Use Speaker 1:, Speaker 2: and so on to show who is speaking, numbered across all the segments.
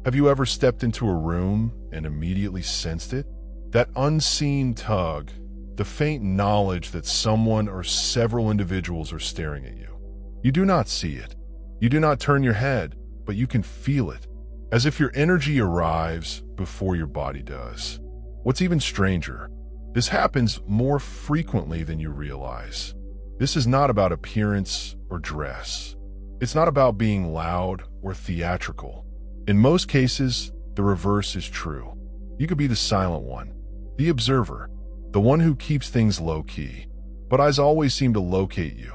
Speaker 1: Have you ever stepped into a room and immediately sensed it? That unseen tug, the faint knowledge that someone or several individuals are staring at you. You do not see it. You do not turn your head, but you can feel it, as if your energy arrives before your body does. What's even stranger, this happens more frequently than you realize. This is not about appearance or dress. It's not about being loud or theatrical. In most cases, the reverse is true. You could be the silent one, the observer, the one who keeps things low-key, but eyes always seem to locate you.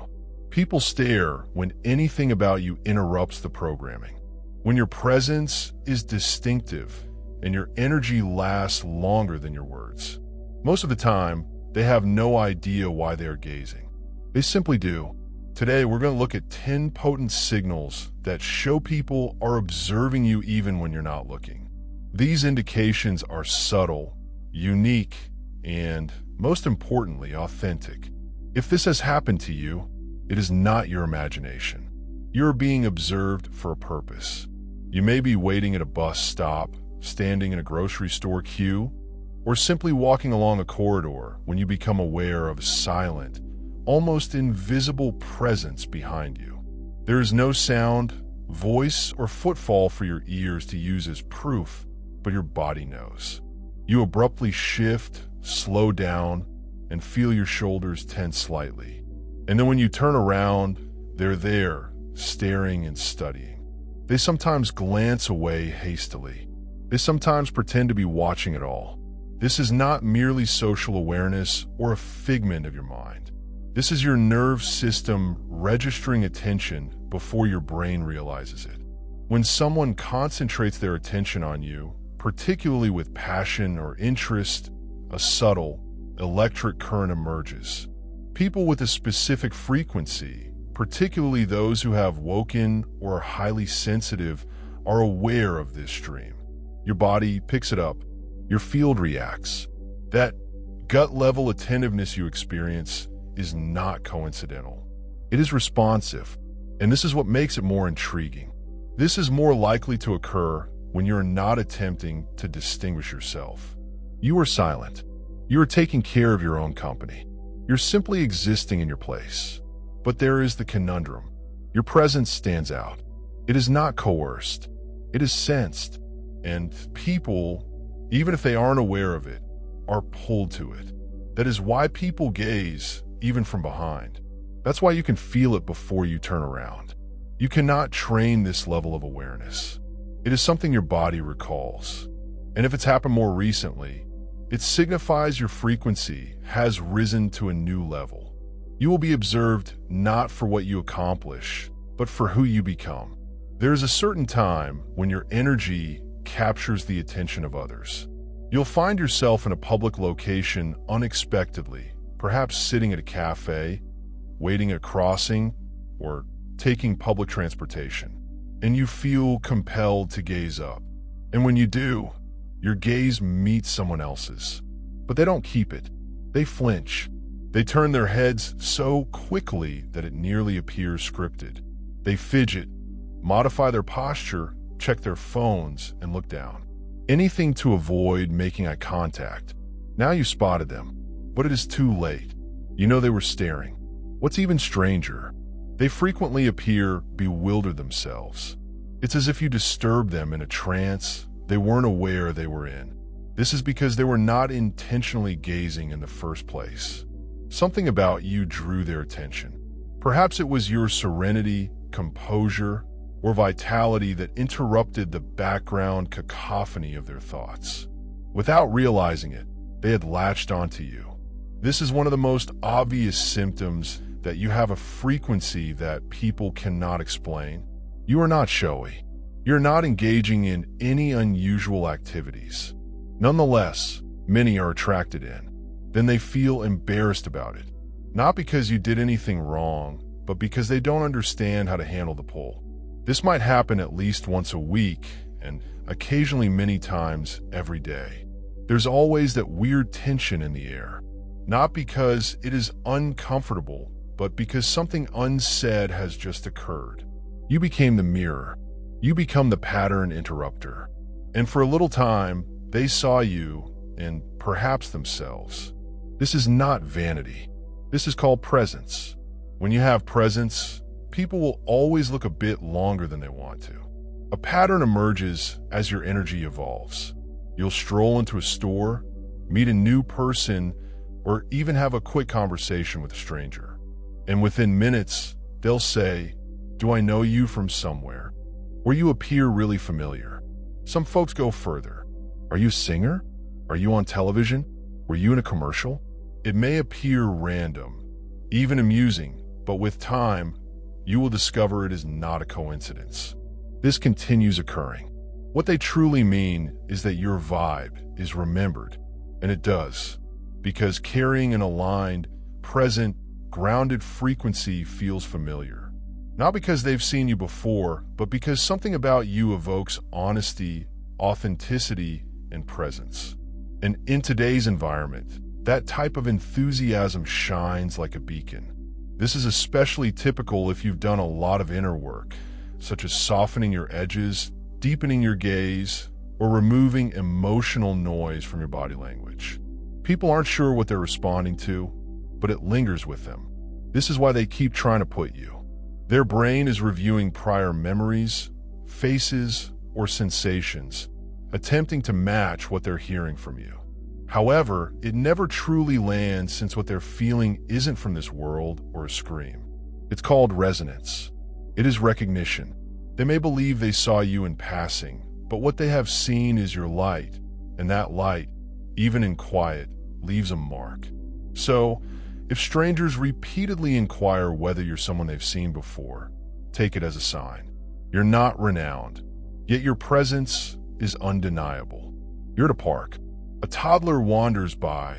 Speaker 1: People stare when anything about you interrupts the programming. When your presence is distinctive and your energy lasts longer than your words. Most of the time, they have no idea why they are gazing. They simply do. Today, we're going to look at 10 potent signals that show people are observing you even when you're not looking. These indications are subtle, unique, and, most importantly, authentic. If this has happened to you, it is not your imagination. You're being observed for a purpose. You may be waiting at a bus stop, standing in a grocery store queue, or simply walking along a corridor when you become aware of a silent, almost invisible presence behind you. There is no sound, voice, or footfall for your ears to use as proof, but your body knows. You abruptly shift, slow down, and feel your shoulders tense slightly. And then when you turn around, they're there, staring and studying. They sometimes glance away hastily. They sometimes pretend to be watching it all. This is not merely social awareness or a figment of your mind. This is your nerve system registering attention before your brain realizes it. When someone concentrates their attention on you, particularly with passion or interest, a subtle, electric current emerges. People with a specific frequency, particularly those who have woken or are highly sensitive, are aware of this stream. Your body picks it up. Your field reacts. That gut-level attentiveness you experience is not coincidental. It is responsive, and this is what makes it more intriguing. This is more likely to occur when you're not attempting to distinguish yourself. You are silent. You are taking care of your own company. You're simply existing in your place. But there is the conundrum. Your presence stands out. It is not coerced. It is sensed. And people, even if they aren't aware of it, are pulled to it. That is why people gaze, even from behind. That's why you can feel it before you turn around. You cannot train this level of awareness. It is something your body recalls. And if it's happened more recently, it signifies your frequency has risen to a new level. You will be observed not for what you accomplish, but for who you become. There is a certain time when your energy captures the attention of others. You'll find yourself in a public location unexpectedly, perhaps sitting at a cafe, waiting at a crossing, or taking public transportation, and you feel compelled to gaze up. And when you do, your gaze meets someone else's. But they don't keep it. They flinch. They turn their heads so quickly that it nearly appears scripted. They fidget, modify their posture, check their phones, and look down. Anything to avoid making eye contact. Now you spotted them, but it is too late. You know they were staring. What's even stranger, they frequently appear bewildered themselves. It's as if you disturbed them in a trance they weren't aware they were in. This is because they were not intentionally gazing in the first place. Something about you drew their attention. Perhaps it was your serenity, composure, or vitality that interrupted the background cacophony of their thoughts. Without realizing it, they had latched onto you. This is one of the most obvious symptoms that you have a frequency that people cannot explain. You are not showy. You're not engaging in any unusual activities. Nonetheless, many are attracted in. Then they feel embarrassed about it. Not because you did anything wrong, but because they don't understand how to handle the pull. This might happen at least once a week, and occasionally many times every day. There's always that weird tension in the air. Not because it is uncomfortable, but because something unsaid has just occurred. You became the mirror. You become the pattern interrupter. And for a little time, they saw you and perhaps themselves. This is not vanity. This is called presence. When you have presence, people will always look a bit longer than they want to. A pattern emerges as your energy evolves. You'll stroll into a store, meet a new person, or even have a quick conversation with a stranger. And within minutes, they'll say, "Do I know you from somewhere?" Or you appear really familiar. Some folks go further. "Are you a singer? Are you on television? Were you in a commercial?" It may appear random, even amusing, but with time, you will discover it is not a coincidence. This continues occurring. What they truly mean is that your vibe is remembered, and it does, because carrying an aligned, present, grounded frequency feels familiar. Not because they've seen you before, but because something about you evokes honesty, authenticity, and presence. And in today's environment, that type of enthusiasm shines like a beacon. This is especially typical if you've done a lot of inner work, such as softening your edges, deepening your gaze, or removing emotional noise from your body language. People aren't sure what they're responding to, but it lingers with them. This is why they keep trying to put you. Their brain is reviewing prior memories, faces, or sensations, attempting to match what they're hearing from you. However, it never truly lands since what they're feeling isn't from this world or a scream. It's called resonance. It is recognition. They may believe they saw you in passing, but what they have seen is your light, and that light, even in quiet, leaves a mark. So, if strangers repeatedly inquire whether you're someone they've seen before, take it as a sign. You're not renowned, yet your presence is undeniable. You're at a park. A toddler wanders by,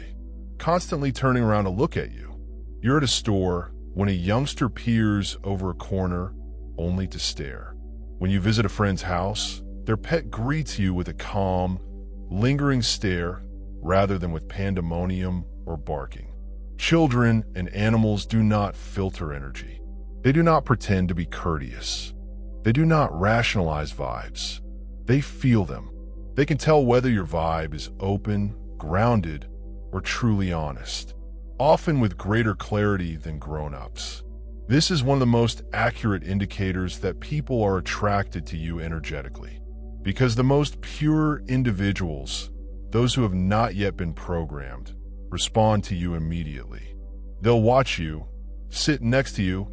Speaker 1: constantly turning around to look at you. You're at a store when a youngster peers over a corner only to stare. When you visit a friend's house, their pet greets you with a calm, lingering stare rather than with pandemonium or barking. Children and animals do not filter energy. They do not pretend to be courteous. They do not rationalize vibes. They feel them. They can tell whether your vibe is open, grounded, or truly honest, often with greater clarity than grown-ups. This is one of the most accurate indicators that people are attracted to you energetically, because the most pure individuals, those who have not yet been programmed, respond to you immediately. They'll watch you, sit next to you,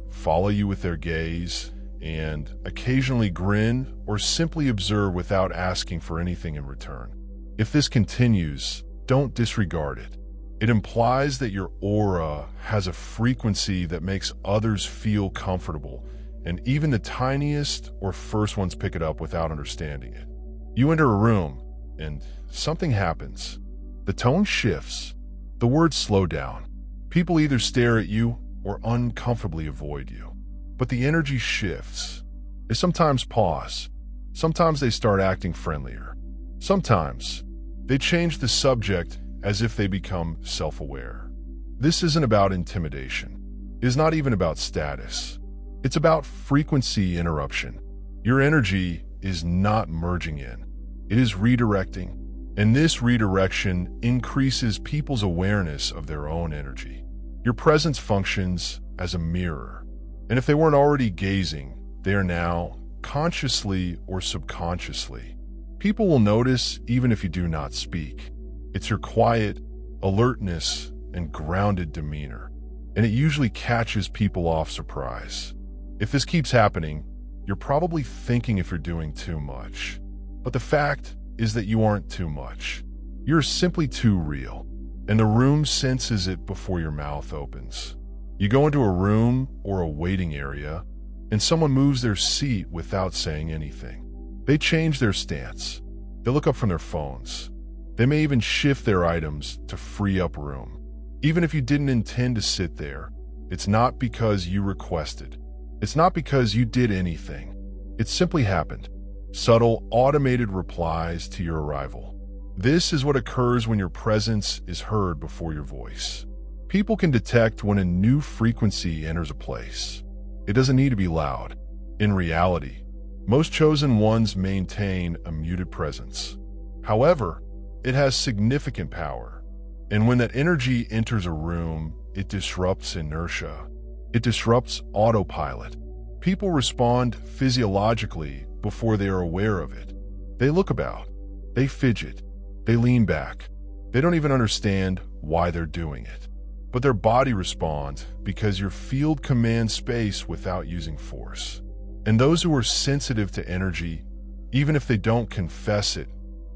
Speaker 1: follow you with their gaze, and occasionally grin or simply observe without asking for anything in return. If this continues, don't disregard it. It implies that your aura has a frequency that makes others feel comfortable, and even the tiniest or first ones pick it up without understanding it. You enter a room, and something happens. The tone shifts. The words slow down. People either stare at you or uncomfortably avoid you. But the energy shifts. They sometimes pause. Sometimes they start acting friendlier. Sometimes they change the subject as if they become self-aware. This isn't about intimidation. It is not even about status. It's about frequency interruption. Your energy is not merging in. It is redirecting. And this redirection increases people's awareness of their own energy. Your presence functions as a mirror. And if they weren't already gazing, they are now, consciously or subconsciously. People will notice even if you do not speak. It's your quiet alertness and grounded demeanor, and it usually catches people off surprise. If this keeps happening, you're probably thinking if you're doing too much. But the fact is that you aren't too much. You're simply too real, and the room senses it before your mouth opens. You go into a room or a waiting area, and someone moves their seat without saying anything. They change their stance. They look up from their phones. They may even shift their items to free up room. Even if you didn't intend to sit there, it's not because you requested. It's not because you did anything. It simply happened. Subtle, automated replies to your arrival. This is what occurs when your presence is heard before your voice. People can detect when a new frequency enters a place. It doesn't need to be loud. In reality, Most chosen ones maintain a muted presence. However, it has significant power. And when that energy enters a room, it disrupts inertia. It disrupts autopilot. People respond physiologically before they are aware of it. They look about. They fidget. They lean back. They don't even understand why they're doing it. But their body responds because your field commands space without using force. And those who are sensitive to energy, even if they don't confess it,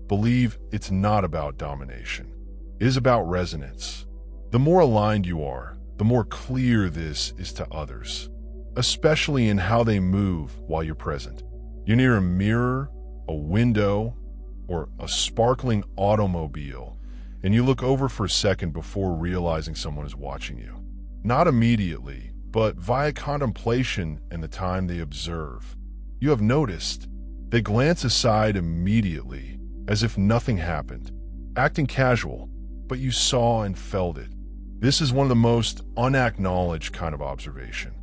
Speaker 1: believe it's not about domination. It is about resonance. The more aligned you are, the more clear this is to others, especially in how they move while you're present. You're near a mirror, a window, or a sparkling automobile, and you look over for a second before realizing someone is watching you. Not immediately, but via contemplation and the time they observe. You have noticed. They glance aside immediately, as if nothing happened, acting casual, but you saw and felt it. This is one of the most unacknowledged kind of observation.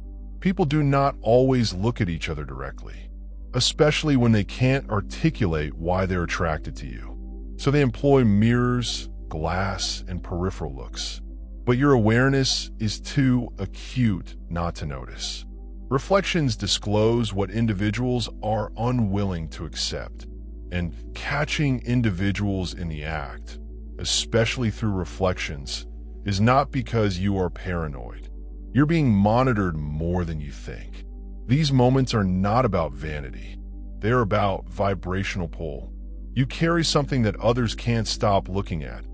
Speaker 1: People do not always look at each other directly, especially when they can't articulate why they're attracted to you. So they employ mirrors, glass, and peripheral looks. But your awareness is too acute not to notice. Reflections disclose what individuals are unwilling to accept, and catching individuals in the act, especially through reflections, is not because you are paranoid. You're being monitored more than you think. These moments are not about vanity. They're about vibrational pull. You carry something that others can't stop looking at,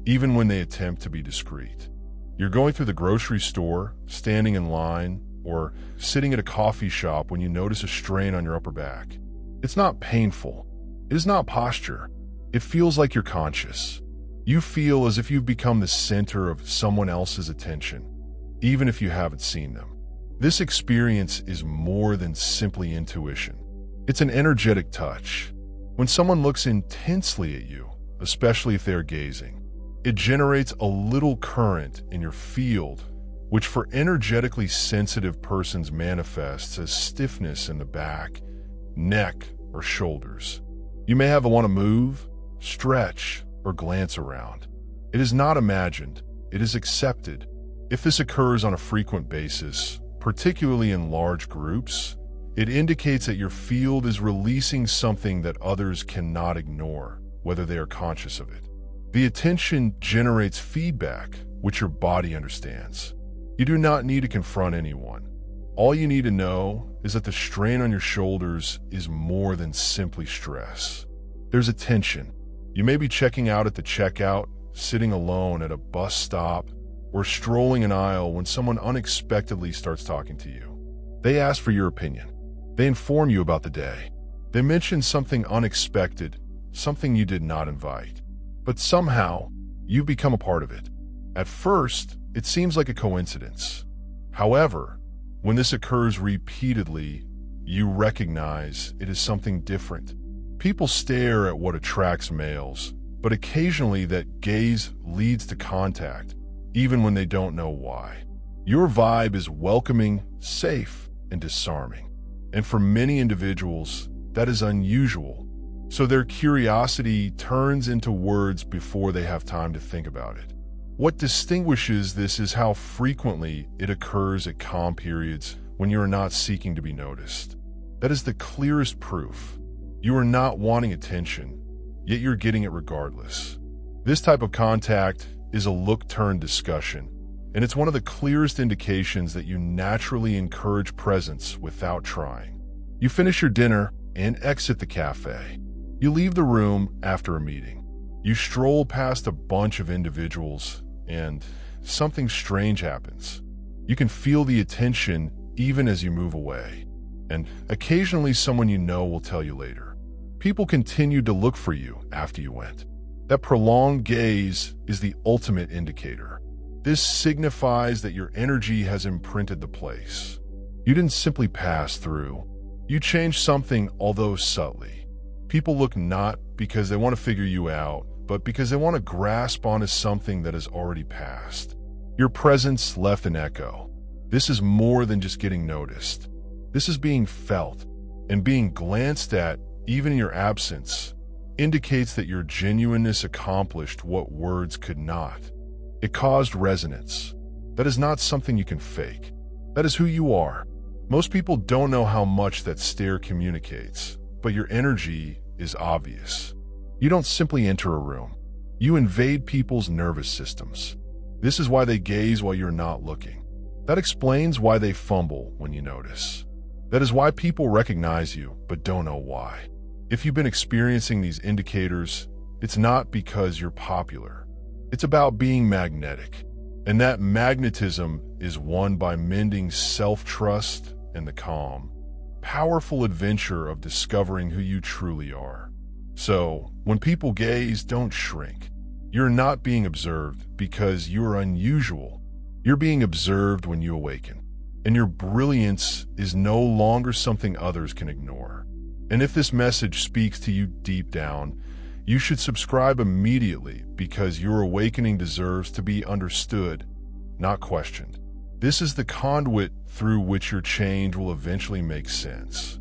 Speaker 1: even when they attempt to be discreet. You're going through the grocery store, standing in line, or sitting at a coffee shop when you notice a strain on your upper back. It's not painful. It is not posture. It feels like you're conscious. You feel as if you've become the center of someone else's attention, even if you haven't seen them. This experience is more than simply intuition. It's an energetic touch. When someone looks intensely at you, especially if they're gazing, it generates a little current in your field, which for energetically sensitive persons manifests as stiffness in the back, neck, or shoulders. You may want to move, stretch, or glance around. It is not imagined, it is accepted. If this occurs on a frequent basis, particularly in large groups, it indicates that your field is releasing something that others cannot ignore, whether they are conscious of it. The attention generates feedback, which your body understands. You do not need to confront anyone. All you need to know is that the strain on your shoulders is more than simply stress. There's a tension. You may be checking out at the checkout, sitting alone at a bus stop, or strolling an aisle when someone unexpectedly starts talking to you. They ask for your opinion. They inform you about the day. They mention something unexpected, something you did not invite. But somehow, you've become a part of it. At first, it seems like a coincidence. However, when this occurs repeatedly, you recognize it is something different. People stare at what attracts males, but occasionally that gaze leads to contact, even when they don't know why. Your vibe is welcoming, safe, and disarming. And for many individuals, that is unusual. So their curiosity turns into words before they have time to think about it. What distinguishes this is how frequently it occurs at calm periods when you are not seeking to be noticed. That is the clearest proof. You are not wanting attention, yet you're getting it regardless. This type of contact is a look-turn discussion, and it's one of the clearest indications that you naturally encourage presence without trying. You finish your dinner and exit the cafe. You leave the room after a meeting. You stroll past a bunch of individuals, and something strange happens. You can feel the attention even as you move away, and occasionally someone you know will tell you later. People continued to look for you after you went. That prolonged gaze is the ultimate indicator. This signifies that your energy has imprinted the place. You didn't simply pass through. You changed something, although subtly. People look not because they want to figure you out, but because they want to grasp onto something that has already passed. Your presence left an echo. This is more than just getting noticed. This is being felt, and being glanced at, even in your absence, indicates that your genuineness accomplished what words could not. It caused resonance. That is not something you can fake. That is who you are. Most people don't know how much that stare communicates, but your energy is obvious. You don't simply enter a room. You invade people's nervous systems. This is why they gaze while you're not looking. That explains why they fumble when you notice. That is why people recognize you, but don't know why. If you've been experiencing these indicators, it's not because you're popular. It's about being magnetic. And that magnetism is won by mending self-trust and the calm, powerful adventure of discovering who you truly are. So, when people gaze, don't shrink. You're not being observed because you're unusual. You're being observed when you awaken. And your brilliance is no longer something others can ignore. And if this message speaks to you deep down, you should subscribe immediately because your awakening deserves to be understood, not questioned. This is the conduit through which your change will eventually make sense.